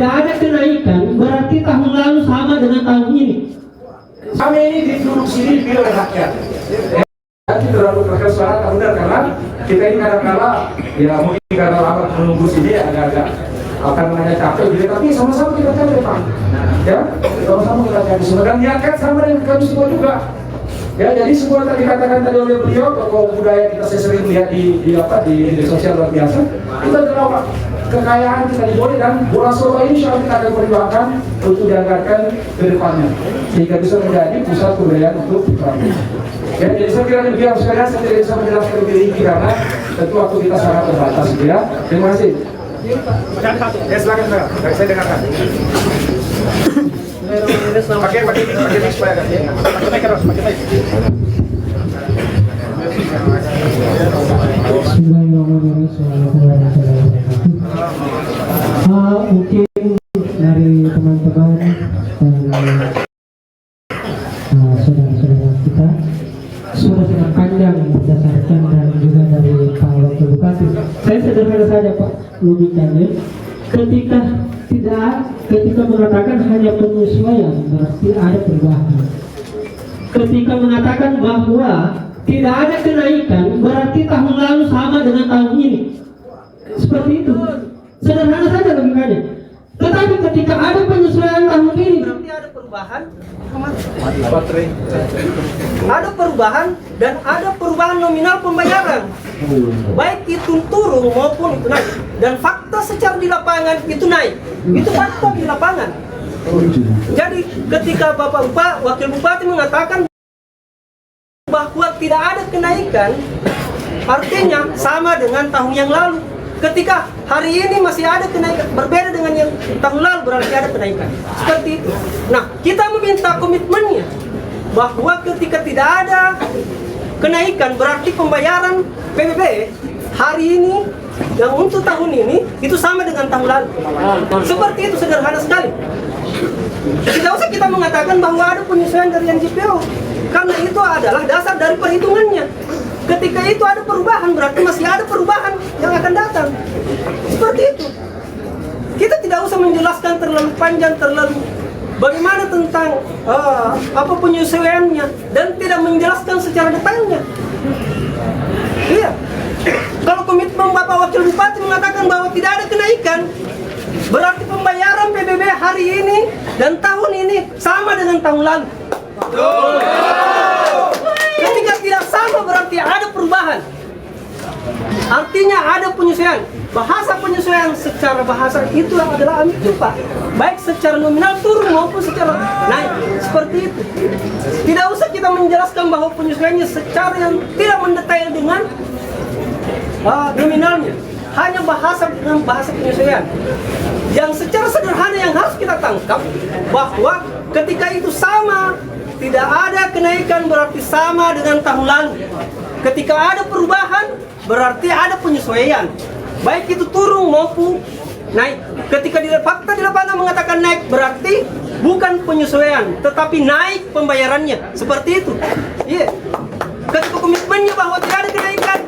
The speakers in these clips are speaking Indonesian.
tidak ada kenaikan, berarti tahun lalu sama dengan tahun ini. Kami ini duduk sini dipilih oleh rakyat. Nanti terlalu berkesuara, benar, karena kita ini kadang-kala ya mungkin karena lama menunggu sini agak-agak akan namanya capek gitu, tapi sama-sama kita cari Pak. Ya, sama-sama kita cari semua dan niatkan sama dengan kami semua juga. Ya, jadi semua tadi dikatakan tadi oleh beliau, tokoh budaya kita saya sering lihat di media sosial luar biasa. Itu adalah kekayaan kita di Bone dan bola Solo ini insya Allah kita akan perjuangkan untuk dianggarkan ke depannya sehingga bisa menjadi pusat kebudayaan untuk Bone. Ya, jadi saya kira demikian sekalian, saya tidak bisa menjelaskan lebih rinci karena tentu waktu kita sangat terbatas gitu ya. Terima kasih. Ya silakan saya dengarkan. Pakai mic supaya pakai mic terus, pakai mic. Mungkin dari teman-teman dan saudara-saudara kita sudah sangat panjang berdasarkan dan juga dari Pak Wakil Bupati. Saya sederhana saja Pak logikanya. Ketika mengatakan hanya penyesuaian berarti ada perubahan. Ketika mengatakan bahwa tidak ada kenaikan berarti tahun lalu sama dengan tahun ini. Seperti itu. Sederhana saja logikanya. Tetapi ketika ada penyesuaian tahun ini berarti ada perubahan. Ada perubahan dan ada perubahan nominal pembayaran. Baik itu turun maupun itu naik. Dan fakta secara di lapangan itu naik. Itu fakta di lapangan. Jadi ketika Wakil Bupati mengatakan bahwa tidak ada kenaikan, artinya sama dengan tahun yang lalu. Ketika hari ini masih ada kenaikan, berbeda dengan yang tahun lalu berarti ada kenaikan. Seperti itu. Nah, kita meminta komitmennya bahwa ketika tidak ada kenaikan berarti pembayaran PBB hari ini yang untuk tahun ini itu sama dengan tahun lalu. Seperti itu, sederhana sekali. Tidak usah kita mengatakan bahwa ada penyesuaian dari NJPO, karena itu adalah dasar dari perhitungannya. Ketika itu ada perubahan, berarti masih ada perubahan yang akan datang. Seperti itu. Kita tidak usah menjelaskan terlalu panjang, terlalu bagaimana tentang apa penyesuaiannya, dan tidak menjelaskan secara detailnya. Iya. Kalau komitmen Bapak Wakil Bupati mengatakan bahwa tidak ada kenaikan, berarti pembayaran PBB hari ini dan tahun ini sama dengan tahun lalu. Ketika tidak sama berarti ada perubahan. Artinya ada penyesuaian. Bahasa penyesuaian secara bahasa itu adalah ambil Pak. Baik secara nominal turun maupun secara naik. Seperti itu. Tidak usah kita menjelaskan bahwa penyesuaiannya secara yang tidak mendetail dengan nominalnya. Hanya bahasa dengan bahasa penyesuaian. Yang secara sederhana yang harus kita tangkap bahwa ketika itu sama, tidak ada kenaikan berarti sama dengan tahun lalu. Ketika ada perubahan berarti ada penyesuaian. Baik itu turun maupun naik. Ketika fakta di lapangan mengatakan naik berarti bukan penyesuaian, tetapi naik pembayarannya. Seperti itu. Iya. Ketika komitmennya bahwa tidak ada kenaikan,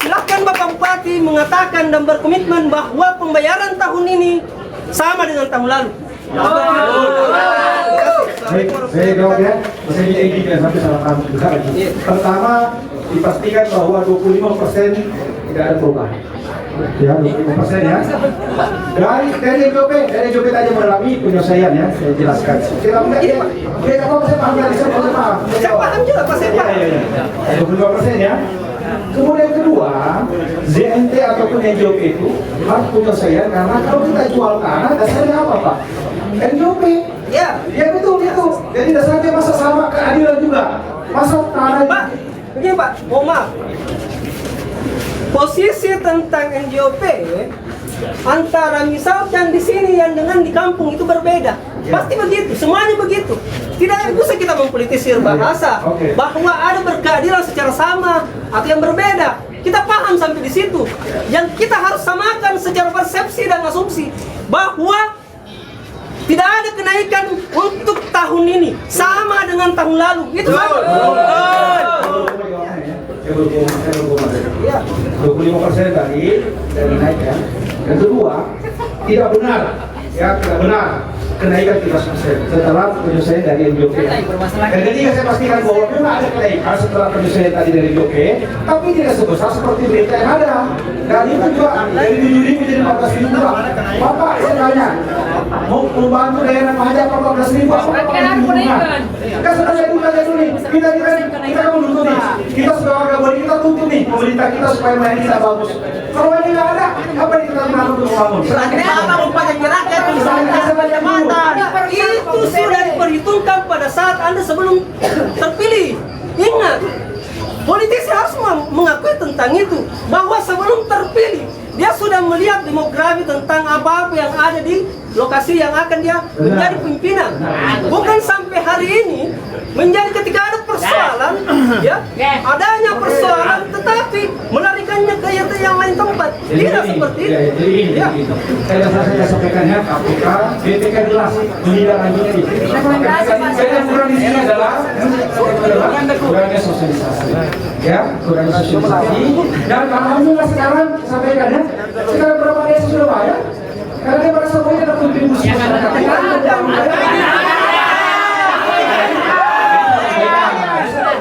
silakan Bapak Bupati mengatakan dan berkomitmen bahwa pembayaran tahun ini sama dengan tahun lalu. Saya jawab ya, saya ini sampai salah paham juga. Pertama, dipastikan bahwa 25% tidak ada perubahan. Ya, 25% ya. Dari NJP tadi mengalami penyelesaian ya, saya jelaskan. Kita melihat ya, apa saya paham dari saya paham. Saya paham juga Pak, saya paham. Ya. 25% ya. Kemudian kedua, ZNT ataupun NJP itu harus penyelesaian karena kalau kita jual tanah dasarnya apa Pak? NJP. Ya betul. Jadi dasarnya masa sama keadilan juga. Masa tanah. Pak, begini Pak, mohon maaf. Posisi tentang NJOP antara misalkan di sini yang dengan di kampung itu berbeda. Pasti begitu, semuanya begitu. Tidak usah kita mempolitisir bahasa bahwa ada berkeadilan secara sama atau yang berbeda. Kita paham sampai di situ. Yang kita harus samakan secara persepsi dan asumsi bahwa tidak ada kenaikan untuk tahun ini sama dengan tahun lalu. Itu saja. 25% tadi dari naik ya. Yang kedua, tidak benar ya tidak benar kenaikan 13% setelah penyesuaian dari NJOP. Dan ketiga saya pastikan bahwa memang ada kenaikan setelah penyesuaian tadi dari NJOP, tapi tidak sebesar seperti berita yang ada. Dan itu juga dari 7.000 menjadi 14.000 juga. Bapak saya tanya, mau membantu daerah Pak Haji apa 14.000? Kan sudah saya dulu nih, kita kan menuntut nih, kita sudah warga boleh kita tuntut nih pemerintah kita supaya melayani kita bagus. Kalau ini nggak ada, apa yang kita gunakan untuk membangun? Kenapa memperbaiki rakyat itu sudah diperhitungkan pada saat Anda sebelum terpilih. Ingat, politisi harus mengakui tentang itu, bahwa sebelum terpilih dia sudah melihat demografi tentang apa-apa yang ada di lokasi yang akan dia menjadi pimpinan. Bukan sampai hari ini menjadi ketika ada persoalan, ya adanya persoalan, tetapi melarikannya ke yang lain tempat. Tidak seperti itu. Ya. Saya sampaikannya KPK, BPK jelas menindaklanjuti. Saya yang kurang di sini adalah kurangnya sosialisasi. Ya, kurangnya sosialisasi. Dan alhamdulillah sekarang sampaikan ya, sekarang berapa desa sudah bayar? Karena dia pada semuanya ada kontribusi masyarakat.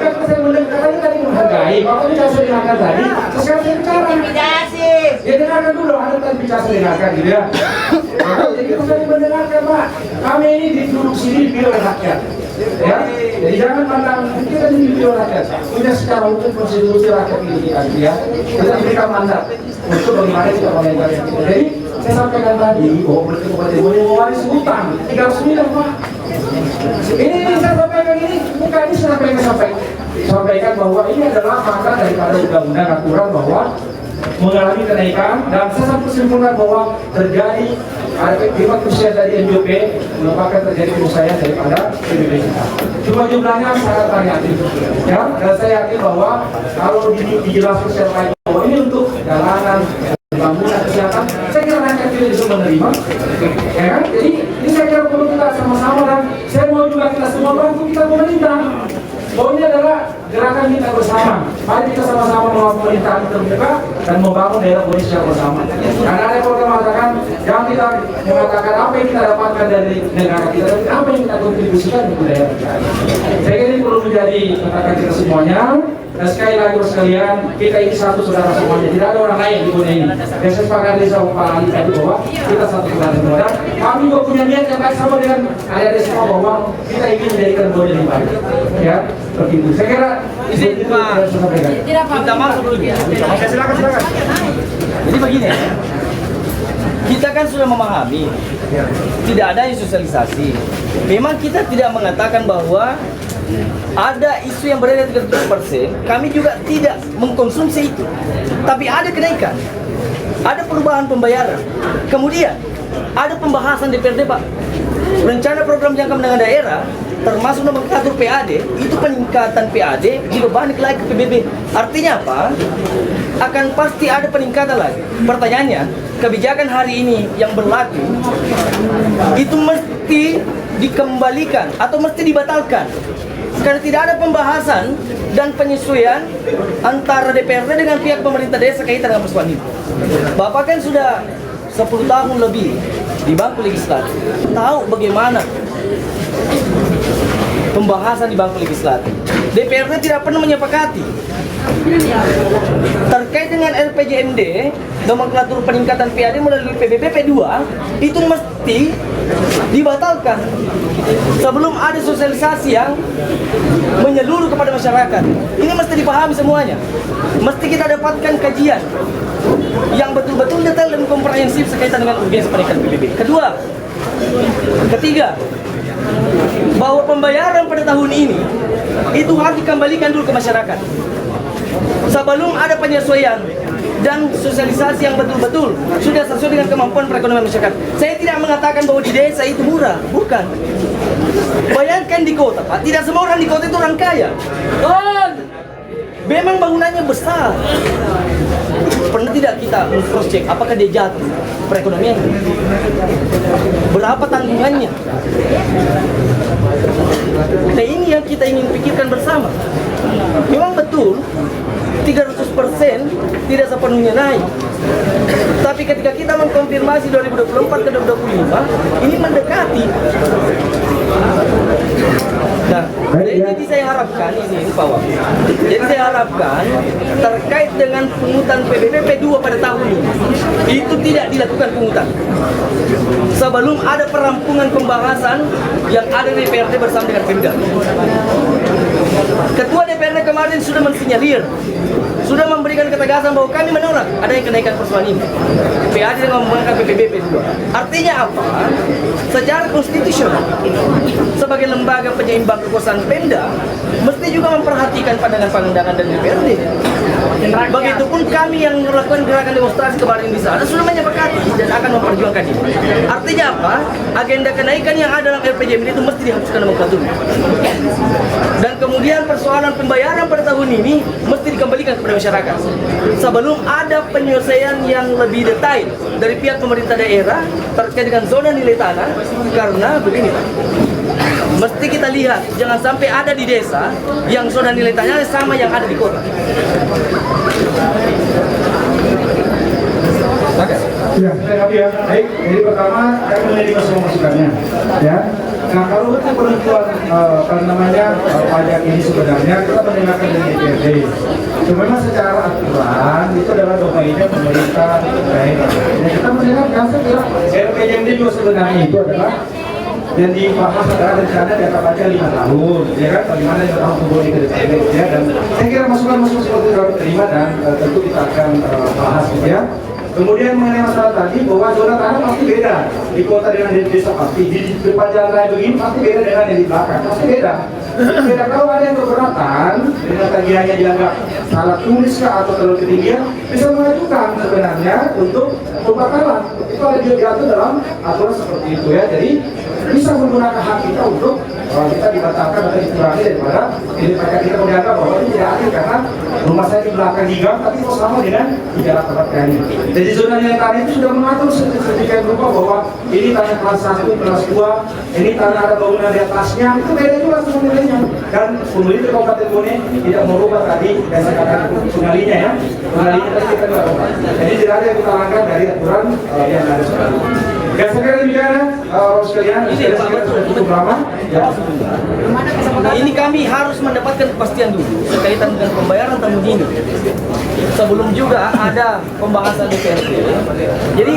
Saya mendengar tadi menghargai, Bapak bicara dengarkan tadi. Sekarang saya bicara. Ya dengarkan dulu, ada tadi bicara dengarkan gitu ya. Jadi kita tadi mendengarkan Pak. Kami ini duduk sini dipilih oleh rakyat. Ya, jadi jangan pandang kita dipilih oleh rakyat. Punya secara hukum konstitusi rakyat ini kita ya. Kita diberikan mandat untuk bagaimana kita melakukan itu. Jadi saya sampaikan tadi bahwa berkebutuhan boleh mewaris hutang 300 miliar Pak. Ini saya sampaikan ini bukan ini sampaikan bahwa ini adalah fakta daripada undang-undang aturan bahwa mengalami kenaikan, dan saya sampai simpulkan bahwa terjadi ada akibat penyesuaian dari NJOP menyebabkan terjadi penyesuaian daripada PBB kita. Cuma jumlahnya sangat variatif, ya. Dan saya yakin bahwa kalau dijelaskan secara baik bahwa ini untuk jalanan, bangunan, kesehatan, saya kira rakyat tidak bisa menerima, ya kan? Jadi ini saya kira perlu kita sama-sama, dan saya mau juga kita semua bantu kita pemerintah. Bahwa ini adalah gerakan kita bersama. Mari kita sama-sama membangun pemerintahan terbuka dan membangun daerah politik secara bersama. Karena ada program mengatakan, jangan kita mengatakan apa yang kita dapatkan dari negara kita, tapi apa yang kita kontribusikan untuk daerah kita. Saya kira ini perlu menjadi katakan kita semuanya. Dan sekali lagi sekalian, kita ini satu saudara semuanya. Tidak ada orang lain di dunia ini. Dan saya sepakat sama Pak Ali tadi bahwa kita satu saudara semua. Dan kami juga punya niat yang baik sama dengan adik-adik semua bahwa kita ingin menjadikan dunia lebih baik. Ya, seperti itu. Saya kira itu Pak. Kita masuk dulu ya. Silakan. Jadi begini, kita kan sudah memahami tidak ada sosialisasi. Memang kita tidak mengatakan bahwa ada isu yang beredar 30%, kami juga tidak mengkonsumsi itu. Tapi ada kenaikan, ada perubahan pembayaran. Kemudian ada pembahasan DPRD Pak. Rencana program jangka menengah daerah termasuk nomenklatur PAD, itu peningkatan PAD dibebani lagi ke PBB. Artinya apa? Akan pasti ada peningkatan lagi. Pertanyaannya, kebijakan hari ini yang berlaku itu mesti dikembalikan atau mesti dibatalkan karena tidak ada pembahasan dan penyesuaian antara DPRD dengan pihak pemerintah desa kaitan dengan persoalan itu. Bapak kan sudah 10 tahun lebih di bangku legislatif, tahu bagaimana pembahasan di bangku legislatif. DPRD tidak pernah menyepakati terkait dengan RPJMD, nomenklatur peningkatan PAD melalui PBB P2 itu mesti dibatalkan sebelum ada sosialisasi yang menyeluruh kepada masyarakat. Ini mesti dipahami semuanya. Mesti kita dapatkan kajian yang betul-betul detail dan komprehensif sekaitan dengan urgensi peningkatan PBB. Ketiga, bahwa pembayaran pada tahun ini itu harus dikembalikan dulu ke masyarakat sebelum ada penyesuaian dan sosialisasi yang betul-betul sudah sesuai dengan kemampuan perekonomian masyarakat. Saya tidak mengatakan bahwa di desa itu murah, bukan. Bayangkan di kota, Pak, tidak semua orang di kota itu orang kaya. Memang bangunannya besar. Pernah tidak kita cross check apakah dia jatuh perekonomian? Berapa tanggungannya? Nah, ini yang kita ingin pikirkan bersama. Memang betul 300% tidak sepenuhnya naik. Tapi ketika kita mengkonfirmasi 2024 ke 2025, ini mendekati. Nah, jadi saya harapkan ini Pak Wak. Jadi saya harapkan terkait dengan pungutan PBBP 2 pada tahun ini, itu tidak dilakukan pungutan sebelum ada perampungan pembahasan yang ada di DPRD bersama dengan Pemda. Ketua DPRD kemarin sudah mensinyalir, sudah memberikan ketegasan bahwa kami menolak adanya kenaikan persoalan ini. PAD dengan menggunakan PPBP 2. Artinya apa? Secara konstitusional, sebagai lembaga penyeimbang kekuasaan Pemda, mesti juga memperhatikan pandangan-pandangan dari DPRD. Begitupun kami yang melakukan gerakan demonstrasi kemarin di sana sudah menyepakati dan akan memperjuangkan ini. Artinya apa? Agenda kenaikan yang ada dalam RPJMD itu mesti dihapuskan nomenklatur. Dan kemudian persoalan pembayaran pada tahun ini mesti dikembalikan kepada masyarakat sebelum ada penyelesaian yang lebih detail dari pihak pemerintah daerah terkait dengan zona nilai tanah. Karena begini Pak, mesti kita lihat jangan sampai ada di desa yang zona nilai tanahnya sama yang ada di kota. Ya, ya. Baik, jadi pertama saya menerima semua masukannya, ya. Nah, kalau untuk penentuan pajak ini sebenarnya kita mendengarkan dari DPRD. Sebenarnya secara aturan itu adalah domainnya pemerintah daerah. Ya, kita mendengarkan setelah RPJMD juga sebenarnya itu adalah yang dibahas adalah rencana jangka panjang 5 tahun, ya kan? Bagaimana yang tahun kemudian ke DPRD, ya. Dan saya kira masukan-masukan seperti itu kami terima dan tentu kita akan bahas, ya. Kemudian mengenai masalah tadi bahwa zona tanah pasti beda di kota dengan di desa, pasti di depan jalan raya begini pasti beda dengan yang di belakang, pasti beda. Beda. Kalau ada yang keberatan dengan tagihannya dianggap salah tulis atau terlalu ketinggian, bisa mengajukan sebenarnya untuk pembatalan. Itu ada diatur dalam aturan seperti itu, ya. Jadi bisa menggunakan hak kita untuk kita dibatalkan atau dikurangi daripada ini pajak kita menganggap bahwa ini tidak adil karena rumah saya di belakang di gang tapi kok sama dengan di jalan tempat kami. Jadi zona nilai tanah itu sudah mengatur sedemikian rupa bahwa ini tanah kelas 1, kelas 2, ini tanah ada bangunan di atasnya, itu beda juga semua nilainya. Dan pemerintah Kabupaten Bone tidak merubah tadi yang saya katakan pengalinya, ya. Pengalinya tadi kita tidak ubah. Jadi tidak ada yang kita langgar dari aturan yang ada sekarang. Ya, saya kira demikian, sekalian. Saya kira sudah cukup lama. Ya. Nah, ini kami harus mendapatkan kepastian dulu berkaitan dengan pembayaran tahun ini sebelum juga ada pembahasan DPRD. Jadi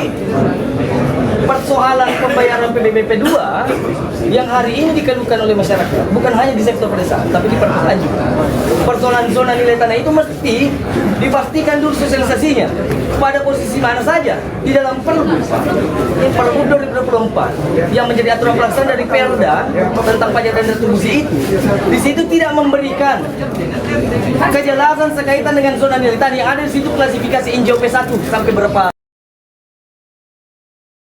persoalan pembayaran PBBP 2 yang hari ini dikeluhkan oleh masyarakat bukan hanya di sektor pedesaan tapi di perkotaan juga. Persoalan zona nilai tanah itu mesti dipastikan dulu sosialisasinya pada posisi mana saja di dalam Perbu 2024 yang menjadi aturan pelaksana dari Perda tentang pajak dan retribusi itu. Di situ tidak memberikan kejelasan sekaitan dengan zona nilai tanah yang ada di situ klasifikasi NJOP 1 sampai berapa